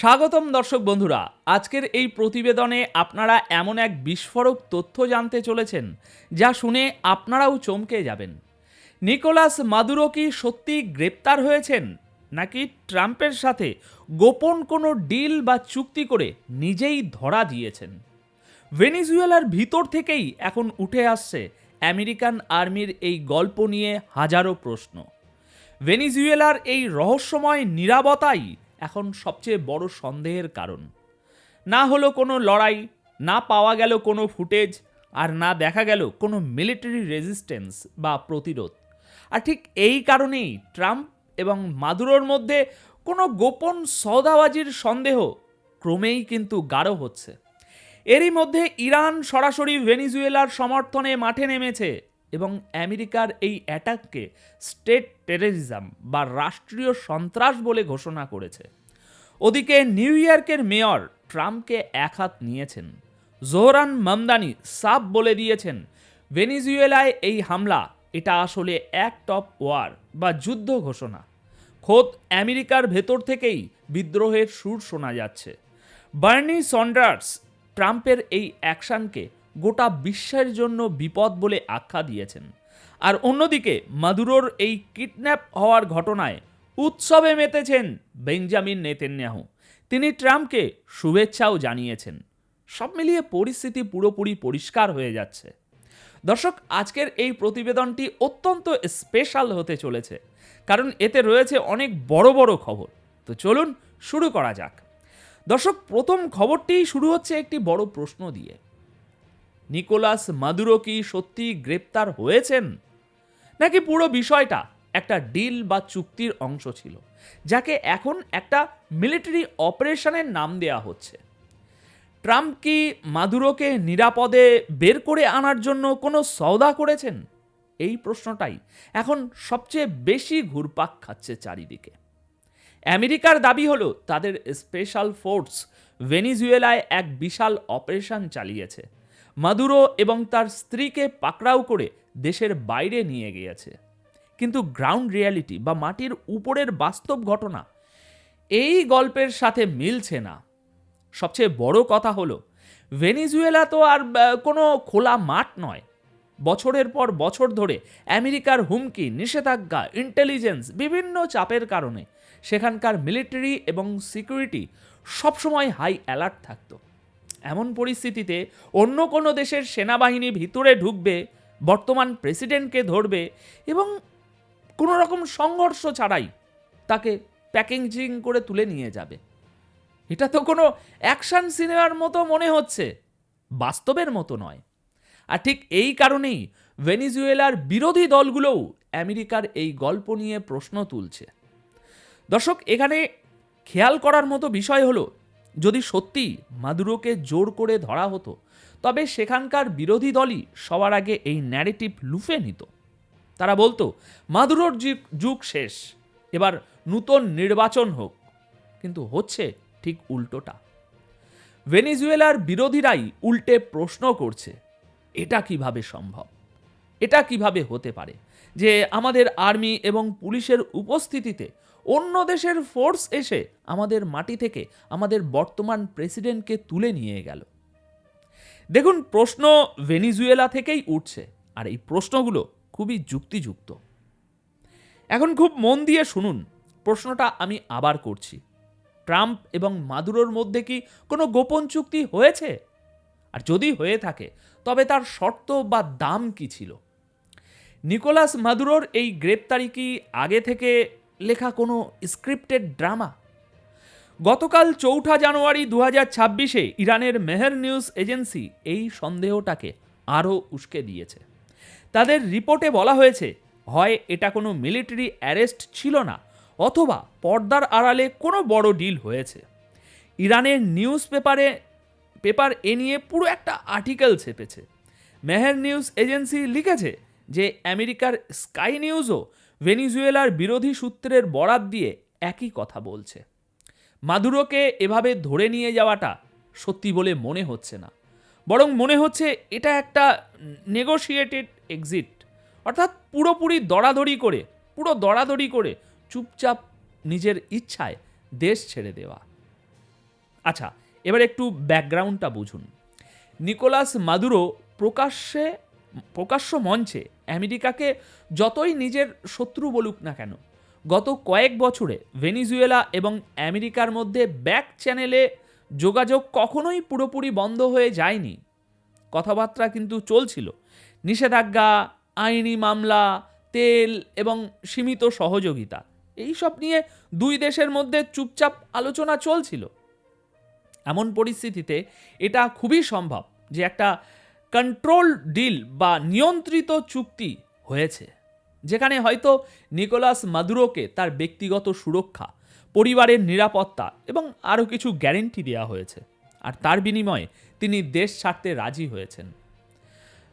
স্বাগতম দর্শক বন্ধুরা। আজকের এই প্রতিবেদনে আপনারা এমন এক বিস্ফোরক তথ্য জানতে চলেছেন যা শুনে আপনারাও চমকে যাবেন। নিকোলাস মাদুরো কি সত্যি গ্রেপ্তার হয়েছেন, নাকি ট্রাম্পের সাথে গোপন কোনো ডিল বা চুক্তি করে নিজেই ধরা দিয়েছেন? ভেনিজুয়েলার ভিতর থেকেই এখন উঠে আসছে আমেরিকান আর্মির এই গল্প নিয়ে হাজারো প্রশ্ন। ভেনিজুয়েলার এই রহস্যময় নীরবতাই এখন সবচেয়ে বড় সন্দেহের কারণ। না হলো কোনো লড়াই, না পাওয়া গেল কোনো ফুটেজ, আর না দেখা গেল কোনো মিলিটারি রেজিস্ট্যান্স বা প্রতিরোধ। আর ঠিক এই কারণেই ট্রাম্প এবং মাদুরোর মধ্যে কোনো গোপন সওদাবাজির সন্দেহ ক্রমেই কিন্তু গাঢ় হচ্ছে। এরই মধ্যে ইরান সরাসরি ভেনিজুয়েলার সমর্থনে মাঠে নেমেছে এবং আমেরিকার এই অ্যাটাককে স্টেট টেররিজম বা রাষ্ট্রীয় সন্ত্রাস বলে ঘোষণা করেছে। ওদিকে নিউ ইয়র্কের মেয়র ট্রাম্পকে একহাত নিয়েছেন। জোহরান মামদানি সাফ বলে দিয়েছেন, ভেনিজুয়েলায় এই হামলা এটা আসলে অ্যাক্ট অফ ওয়ার বা যুদ্ধ ঘোষণা। খোদ আমেরিকার ভেতর থেকেই বিদ্রোহের সুর শোনা যাচ্ছে। বার্নি স্যান্ডার্স ট্রাম্পের এই অ্যাকশনকে গোটা বিশ্বের জন্য বিপদ বলে আখ্যা দিয়েছেন। আর অন্যদিকে মাদুরোর এই কিডন্যাপ হওয়ার ঘটনায় উৎসবে মেতেছেন বেঞ্জামিন নেতানিয়াহু। তিনি ট্রাম্পকে শুভেচ্ছাও জানিয়েছেন। সব মিলিয়ে পরিস্থিতি পুরোপুরি পরিষ্কার হয়ে যাচ্ছে। দর্শক, আজকের এই প্রতিবেদনটি অত্যন্ত স্পেশাল হতে চলেছে, কারণ এতে রয়েছে অনেক বড় বড় খবর। তো চলুন শুরু করা যাক। দর্শক, প্রথম খবরটি শুরু হচ্ছে একটি বড় প্রশ্ন দিয়ে। নিকোলাস মাদুরো কি সত্যি গ্রেপ্তার হয়েছেন, নাকি পুরো বিষয়টা একটা ডিল বা চুক্তির অংশ ছিল, যাকে এখন একটা মিলিটারি অপারেশনের নাম দেয়া হচ্ছে? ট্রাম্প কি মাদুরোকে নিরাপদে বের করে আনার জন্য কোনো সওদা করেছেন? এই প্রশ্নটাই এখন সবচেয়ে বেশি ঘুরপাক খাচ্ছে চারিদিকে। আমেরিকার দাবি হলো তাদের স্পেশাল ফোর্স ভেনিজুয়েলায় এক বিশাল অপারেশন চালিয়েছে, মাদুরো এবং তার স্ত্রীকে পাকড়াও করে দেশের বাইরে নিয়ে গিয়েছে। কিন্তু গ্রাউন্ড রিয়ালিটি বা মাটির উপরের বাস্তব ঘটনা এই গল্পের সাথে মিলছে না। সবচেয়ে বড় কথা হলো, ভেনিজুয়েলা তো আর কোনো খোলা মাঠ নয়। বছরের পর বছর ধরে আমেরিকার হুমকি, নিষেধাজ্ঞা, ইন্টেলিজেন্স, বিভিন্ন চাপের কারণে সেখানকার মিলিটারি এবং সিকিউরিটি সবসময় হাই অ্যালার্ট থাকতো। এমন পরিস্থিতিতে অন্য কোনো দেশের সেনাবাহিনী ভিতরে ঢুকবে, বর্তমান প্রেসিডেন্টকে ধরবে এবং কোনো রকম সংঘর্ষ ছাড়াই তাকে প্যাকেজিং করে তুলে নিয়ে যাবে। এটা তো কোনো অ্যাকশন সিনেমার মতো মনে হচ্ছে, বাস্তবের মতো নয়। আর ঠিক এই কারণেই ভেনিজুয়েলার বিরোধী দলগুলোও আমেরিকার এই গল্প নিয়ে প্রশ্ন তুলছে। দর্শক, এখানে খেয়াল করার মতো বিষয় হলো, যদি সত্যি মাদুরোকে জোর করে ধরা হতো, তবে সেখানকার বিরোধী দলই সবার আগে এই ন্যারেটিভ লুফে নিত। তারা বলতো মাদুরোর যুগ শেষ, এবার নূতন নির্বাচন হোক। কিন্তু হচ্ছে ঠিক উল্টোটা। ভেনিজুয়েলার বিরোধীরাই উল্টে প্রশ্ন করছে, এটা কিভাবে সম্ভব, এটা কিভাবে হতে পারে যে আমাদের আর্মি এবং পুলিশের উপস্থিতিতে অন্য দেশের ফোর্স এসে আমাদের মাটি থেকে আমাদের বর্তমান প্রেসিডেন্টকে তুলে নিয়ে গেল। দেখুন, প্রশ্ন ভেনিজুয়েলা থেকেই উঠছে, আর এই প্রশ্নগুলো খুবই যুক্তিযুক্ত। এখন খুব মন দিয়ে শুনুন, প্রশ্নটা আমি আবার করছি। ট্রাম্প এবং মাদুরোর মধ্যে কি কোনো গোপন চুক্তি হয়েছে? আর যদি হয়ে থাকে, তবে তার শর্ত বা দাম কি ছিল? নিকোলাস মাদুরোর এই গ্রেপ্তারি কি আগে থেকে লেখা কোনো স্ক্রিপ্টেড ড্রামা? গতকাল 4 জানুয়ারি 2026 ইরানের মেহের নিউজ এজেন্সি এই সন্দেহটাকে আরও উস্কে দিয়েছে। তাদের রিপোর্টে বলা হয়েছে, হয় এটা কোনো মিলিটারি অ্যারেস্ট ছিল না, অথবা পর্দার আড়ালে কোনো বড় ডিল হয়েছে। ইরানের নিউজ পেপার এ নিয়ে পুরো একটা আর্টিকেল ছেপেছে। মেহের নিউজ এজেন্সি লিখেছে যে আমেরিকার স্কাই নিউজও ভেনিজুয়েলার বিরোধী সূত্রের বরাত দিয়ে একই কথা বলছে। মাদুরোকে এভাবে ধরে নিয়ে যাওয়াটা সত্যি বলে মনে হচ্ছে না, বরং মনে হচ্ছে এটা একটা নেগোশিয়েটেড এক্সিট, অর্থাৎ পুরো দরাদরি করে চুপচাপ নিজের ইচ্ছায় দেশ ছেড়ে দেওয়া। আচ্ছা, এবার একটু ব্যাকগ্রাউন্ডটা বুঝুন। নিকোলাস মাদুরো প্রকাশ্য মঞ্চে আমেরিকাকে যতই নিজের শত্রু বলুক না কেন, গত কয়েক বছরে ভেনিজুয়েলা এবং আমেরিকার মধ্যে ব্যাক চ্যানেলে যোগাযোগ কখনোই পুরোপুরি বন্ধ হয়ে যায়নি। কথাবার্তা কিন্তু চলছিল। নিষেধাজ্ঞা, আইনি মামলা, তেল এবং সীমিত সহযোগিতা, এই সব নিয়ে দুই দেশের মধ্যে চুপচাপ আলোচনা চলছিল। এমন পরিস্থিতিতে এটা খুবই সম্ভব যে একটা কন্ট্রোল ডিল বা নিয়ন্ত্রিত চুক্তি হয়েছে, যেখানে হয়তো নিকোলাস মাদুরোকে তার ব্যক্তিগত সুরক্ষা, পরিবারের নিরাপত্তা এবং আরও কিছু গ্যারেন্টি দেওয়া হয়েছে, আর তার বিনিময়ে তিনি দেশ ছাড়তে রাজি হয়েছেন।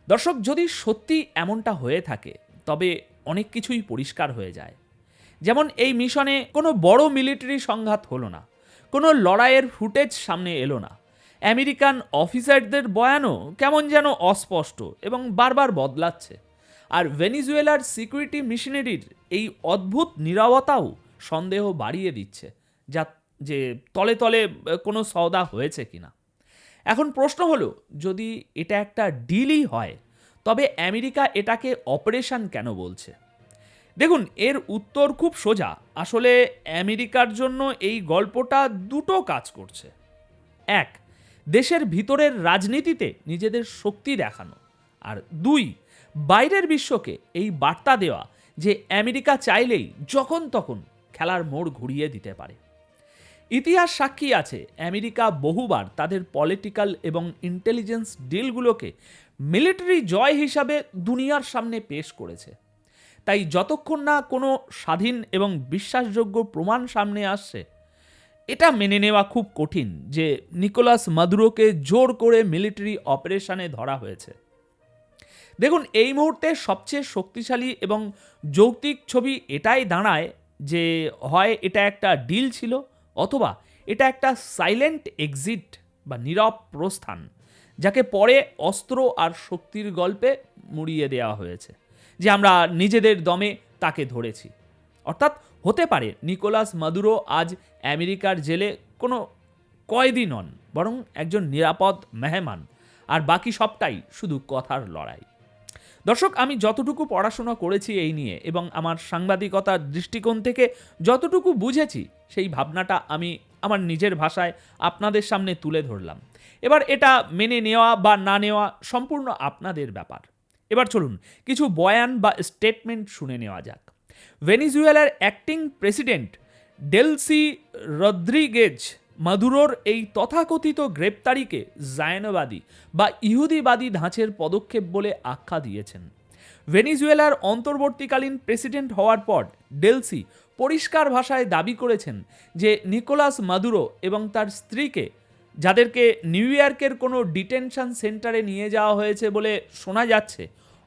দর্শক, যদি সত্যি এমনটা হয়ে থাকে তবে অনেক কিছুই পরিষ্কার হয়ে যায়। যেমন এই মিশনে কোনো বড় মিলিটারি সংঘাত হলো না, কোনো লড়াইয়ের ফুটেজ সামনে এলো না, আমেরিকান অফিসারদের বয়ানও কেমন যেন অস্পষ্ট এবং বারবার বদলাচ্ছে। আর ভেনিজুয়েলার সিকিউরিটি মিশনারির এই অদ্ভুত নীরবতাও সন্দেহ বাড়িয়ে দিচ্ছে যে তলে তলে কোনো সওদা হয়েছে কিনা। এখন প্রশ্ন হলো, যদি এটা একটা ডিলই হয় তবে আমেরিকা এটাকে অপারেশন কেন বলছে? দেখুন, এর উত্তর খুব সোজা। আসলে আমেরিকার জন্য এই গল্পটা দুটো কাজ করছে। এক, দেশের ভিতরের রাজনীতিতে নিজেদের শক্তি দেখানো, আর দুই, বাইরের বিশ্বকে এই বার্তা দেওয়া যে আমেরিকা চাইলেই যখন তখন খেলার মোড় ঘুরিয়ে দিতে পারে। ইতিহাস সাক্ষী আছে, আমেরিকা বহুবার তাদের পলিটিক্যাল এবং ইন্টেলিজেন্স ডিলগুলোকে মিলিটারি জয় হিসাবে দুনিয়ার সামনে পেশ করেছে। তাই যতক্ষণ না কোনো স্বাধীন এবং বিশ্বাসযোগ্য প্রমাণ সামনে আসছে, এটা মেনে নেওয়া খুব কঠিন যে নিকোলাস মাদুরোকে জোর করে মিলিটারি অপারেশনে ধরা হয়েছে। দেখুন, এই মুহূর্তে সবচেয়ে শক্তিশালী এবং যৌক্তিক ছবি এটাই দাঁড়ায় যে হয় এটা একটা ডিল ছিল, অথবা এটা একটা সাইলেন্ট এক্সিট বা নীরব প্রস্থান, যাকে পরে অস্ত্র আর শক্তির গল্পে মুড়িয়ে দেওয়া হয়েছে যে আমরা নিজেদের দমে তাকে ধরেছি। অর্থাৎ হতে পারে নিকোলাস মাদুরো আজ আমেরিকার জেলে কোনো কয়েদি নন, বরং একজন নিরাপদ মেহমান, আর বাকি সবটাই শুধু কথার লড়াই। দর্শক, আমি যতটুকু পড়াশোনা করেছি এই নিয়ে এবং আমার সাংবাদিকতার দৃষ্টিকোণ থেকে যতটুকু বুঝেছি, সেই ভাবনাটা আমি আমার নিজের ভাষায় আপনাদের সামনে তুলে ধরলাম। এবার এটা মেনে নেওয়া বা না নেওয়া সম্পূর্ণ আপনাদের ব্যাপার। এবার চলুন কিছু বয়ান বা স্টেটমেন্ট শুনে নেওয়া যাক। ভেনিজুয়েলার অ্যাক্টিং প্রেসিডেন্ট ডেলসি রদ্রিগেজ মাদুরোর এই তথাকথিত গ্রেপ্তারিকে জায়নবাদী বা ইহুদিবাদী ধাঁচের পদক্ষেপ বলে আখ্যা দিয়েছেন। ভেনিজুয়েলার অন্তর্বর্তীকালীন প্রেসিডেন্ট হওয়ার পর ডেলসি পরিষ্কার ভাষায় দাবি করেছেন যে নিকোলাস মাদুরো এবং তার স্ত্রীকে, যাদেরকে নিউ ইয়র্কের কোনো ডিটেনশন সেন্টারে নিয়ে যাওয়া হয়েছে বলে শোনা যাচ্ছে,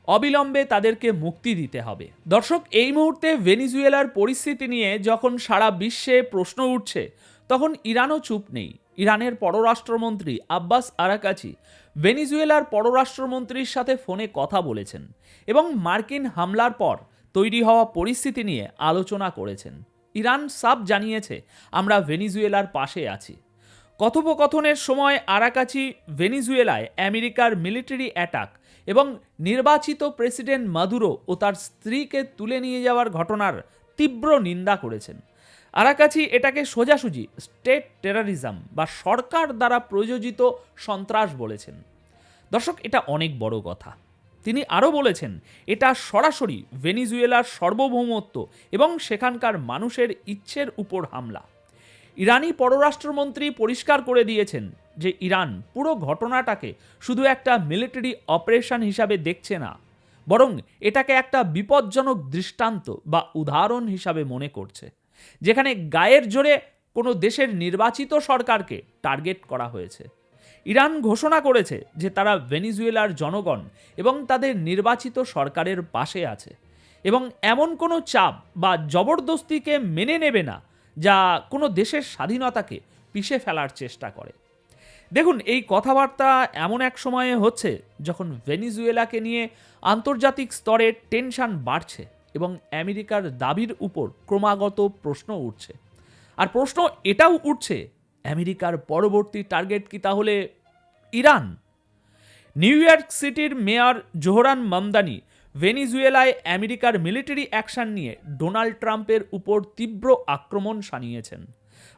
অবিলম্বে তাদেরকে মুক্তি দিতে হবে। দর্শক, এই মুহূর্তে ভেনিজুয়েলার পরিস্থিতি নিয়ে যখন সারা বিশ্বে প্রশ্ন উঠছে, তখন ইরানও চুপ নেই। ইরানের পররাষ্ট্রমন্ত্রী আব্বাস আরাকাচি ভেনিজুয়েলার পররাষ্ট্রমন্ত্রীর সাথে ফোনে কথা বলেছেন এবং মার্কিন হামলার পর তৈরি হওয়া পরিস্থিতি নিয়ে আলোচনা করেছেন। ইরান সাফ জানিয়েছে, আমরা ভেনিজুয়েলার পাশে আছি। কথোপকথনের সময় আরাকাচি ভেনিজুয়েলায় আমেরিকার মিলিটারি অ্যাটাক এবং নির্বাচিত প্রেসিডেন্ট মাদুরো ও তার স্ত্রীকে তুলে নিয়ে যাওয়ার ঘটনার তীব্র নিন্দা করেছেন। আরাকাচি এটাকে সোজাসুজি স্টেট টেররিজম বা সরকার দ্বারা প্রযোজিত সন্ত্রাস বলেছেন। দর্শক, এটা অনেক বড় কথা। তিনি আরও বলেছেন, এটা সরাসরি ভেনিজুয়েলার সার্বভৌমত্ব এবং সেখানকার মানুষের ইচ্ছের উপর হামলা। ইরানি পররাষ্ট্রমন্ত্রী পরিষ্কার করে দিয়েছেন যে ইরান পুরো ঘটনাটাকে শুধু একটা মিলিটারি অপারেশন হিসাবে দেখছে না, বরং এটাকে একটা বিপজ্জনক দৃষ্টান্ত বা উদাহরণ হিসাবে মনে করছে, যেখানে গায়ের জোরে কোনো দেশের নির্বাচিত সরকারকে টার্গেট করা হয়েছে। ইরান ঘোষণা করেছে যে তারা ভেনিজুয়েলার জনগণ এবং তাদের নির্বাচিত সরকারের পাশে আছে এবং এমন কোনো চাপ বা জবরদস্তিকে মেনে নেবে না যা কোনো দেশের স্বাধীনতাকে পিষে ফেলার চেষ্টা করে। দেখুন, এই কথাবার্তা এমন এক সময়ে হচ্ছে যখন ভেনিজুয়েলাকে নিয়ে আন্তর্জাতিক স্তরে টেনশন বাড়ছে এবং আমেরিকার দাবির উপর ক্রমাগত প্রশ্ন উঠছে। আর প্রশ্ন এটাও উঠছে আমেরিকার পরবর্তী টার্গেট কি তাহলে ইরান? নিউ ইয়র্ক সিটির মেয়র জোহরান মামদানি ভেনিজুয়েলায় আমেরিকার মিলিটারি অ্যাকশন নিয়ে ডোনাল্ড ট্রাম্পের উপর তীব্র আক্রমণ শানিয়েছেন।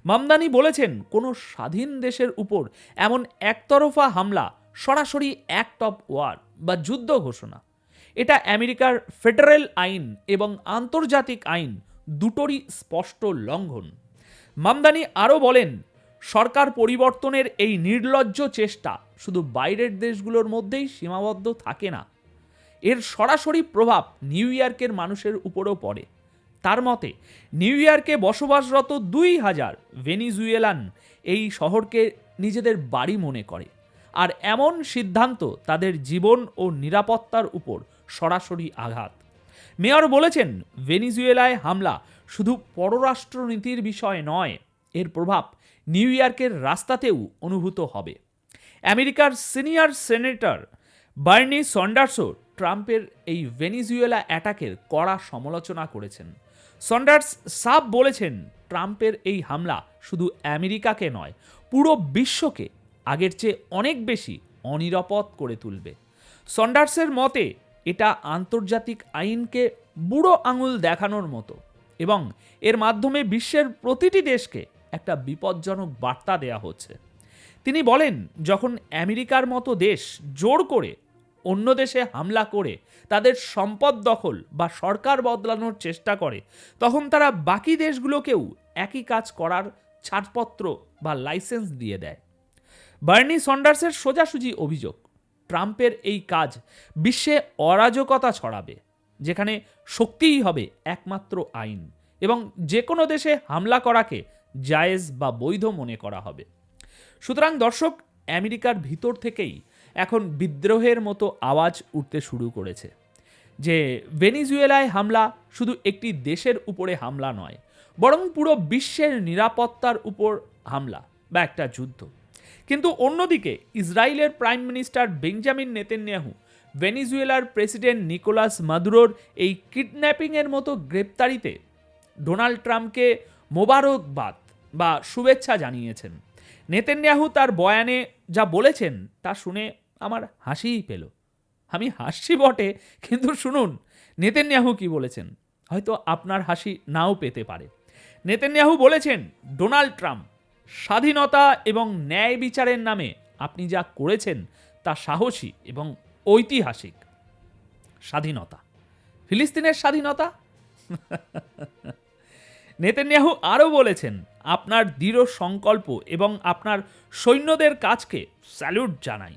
মামদানি বলেছেন, কোনো স্বাধীন দেশের উপর এমন একতরফা হামলা সরাসরি অ্যাক্ট অফ ওয়ার বা যুদ্ধ ঘোষণা। এটা আমেরিকার ফেডারেল আইন এবং আন্তর্জাতিক আইন দুটোরই স্পষ্ট লঙ্ঘন। মামদানি আরও বলেন, সরকার পরিবর্তনের এই নির্লজ্জ চেষ্টা শুধু বাইরের দেশগুলোর মধ্যেই সীমাবদ্ধ থাকে না, এর সরাসরি প্রভাব নিউ ইয়র্কের মানুষের উপরও পড়ে। তার মতে, নিউ ইয়র্কে বসবাসরত 2000 ভেনিজুয়েলান এই শহরকে নিজেদের বাড়ি মনে করে, আর এমন সিদ্ধান্ত তাদের জীবন ও নিরাপত্তার উপর সরাসরি আঘাত। মেয়র বলেছেন, ভেনিজুয়েলায় হামলা শুধু পররাষ্ট্রনীতির বিষয় নয়, এর প্রভাব নিউ ইয়র্কের রাস্তাতেও অনুভূত হবে। আমেরিকার সিনিয়র সেনেটর বার্নি সন্ডার্সও ট্রাম্পের এই ভেনিজুয়েলা অ্যাটাকের কড়া সমালোচনা করেছেন। সন্ডার্স সাফ বলেছেন, ট্রাম্পের এই হামলা শুধু আমেরিকাকে নয়, পুরো বিশ্বকে আগের চেয়ে অনেক বেশি অনিরাপদ করে তুলবে। সন্ডার্সের মতে, এটা আন্তর্জাতিক আইনকে বুড়ো আঙুল দেখানোর মতো এবং এর মাধ্যমে বিশ্বের প্রতিটি দেশকে একটা বিপজ্জনক বার্তা দেয়া হচ্ছে। তিনি বলেন, যখন আমেরিকার মতো দেশ জোর করে অন্য দেশে হামলা করে তাদের সম্পদ দখল বা সরকার বদলানোর চেষ্টা করে, তখন তারা বাকি দেশগুলোকেও একই কাজ করার ছাড়পত্র বা লাইসেন্স দিয়ে দেয়। বার্নি সন্ডার্সের সোজাসুজি অভিযোগ, ট্রাম্পের এই কাজ বিশ্বে অরাজকতা ছড়াবে, যেখানে শক্তিই হবে একমাত্র আইন এবং যে কোনো দেশে হামলা করাকে জায়েজ বা বৈধ মনে করা হবে। সুতরাং দর্শক, আমেরিকার ভিতর থেকেই এখন বিদ্রোহের মতো আওয়াজ উঠতে শুরু করেছে যে ভেনিজুয়েলায় হামলা শুধু একটি দেশের উপরে হামলা নয়, বরং পুরো বিশ্বের নিরাপত্তার উপর হামলা বা একটা যুদ্ধ। কিন্তু অন্যদিকে ইসরায়েলের প্রাইম মিনিস্টার বেঞ্জামিন নেতানিয়াহু ভেনিজুয়েলার প্রেসিডেন্ট নিকোলাস মাদুরোর এই কিডন্যাপিংয়ের মতো গ্রেপ্তারিতে ডোনাল্ড ট্রাম্পকে মোবারকবাদ বা শুভেচ্ছা জানিয়েছেন। নেতানিয়াহু তার বয়ানে যা বলেছেন তা শুনে আমার হাসিই পেল। আমি হাসছি বটে, কিন্তু শুনুন নেতানিয়াহু কি বলেছেন, হয়তো আপনার হাসি নাও পেতে পারে। নেতানিয়াহু বলেছেন, ডোনাল্ড ট্রাম্প, স্বাধীনতা এবং ন্যায় বিচারের নামে আপনি যা করেছেন তা সাহসী এবং ঐতিহাসিক। স্বাধীনতা, ফিলিস্তিনের স্বাধীনতা? নেতানিয়াহু আরও বলেছেন, আপনার দৃঢ় সংকল্প এবং আপনার সৈন্যদের কাজকে স্যালুট জানাই।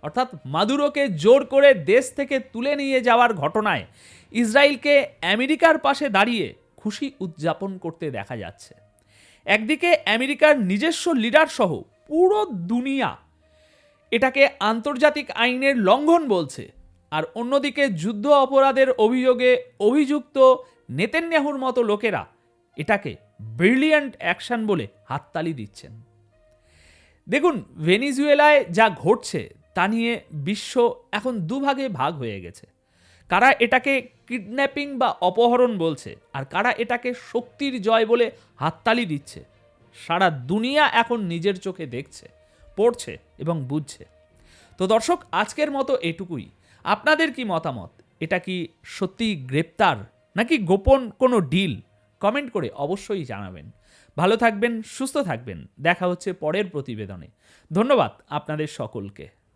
অর্থাৎ মাদুরোকে জোর করে দেশ থেকে তুলে নিয়ে যাওয়ার ঘটনায় ইসরায়েলকে আমেরিকার পাশে দাঁড়িয়ে খুশি উদযাপন করতে দেখা যাচ্ছে। একদিকে আমেরিকার নিজস্ব লিডার সহ পুরো দুনিয়া এটাকে আন্তর্জাতিক আইনের লঙ্ঘন বলছে, আর অন্যদিকে যুদ্ধ অপরাধের অভিযোগে অভিযুক্ত নেতানিয়াহুর মতো লোকেরা এটাকে ব্রিলিয়ান্ট অ্যাকশন বলে হাততালি দিচ্ছেন। দেখুন, ভেনিজুয়েলায় যা ঘটছে তা নিয়ে বিশ্ব এখন দুভাগে ভাগ হয়ে গেছে। কারা এটাকে কিডন্যাপিং বা অপহরণ বলছে, আর কারা এটাকে শক্তির জয় বলে হাততালি দিচ্ছে। সারা দুনিয়া এখন নিজের চোখে দেখছে, পড়ছে এবং বুঝছে। তো দর্শক, আজকের মতো এটুকুই। আপনাদের কি মতামত? এটা কি সত্যি গ্রেপ্তার নাকি গোপন কোনো ডিল? কমেন্ট করে অবশ্যই জানাবেন। ভালো থাকবেন, সুস্থ থাকবেন। দেখা হচ্ছে পরের প্রতিবেদনে। ধন্যবাদ আপনাদের সকলকে।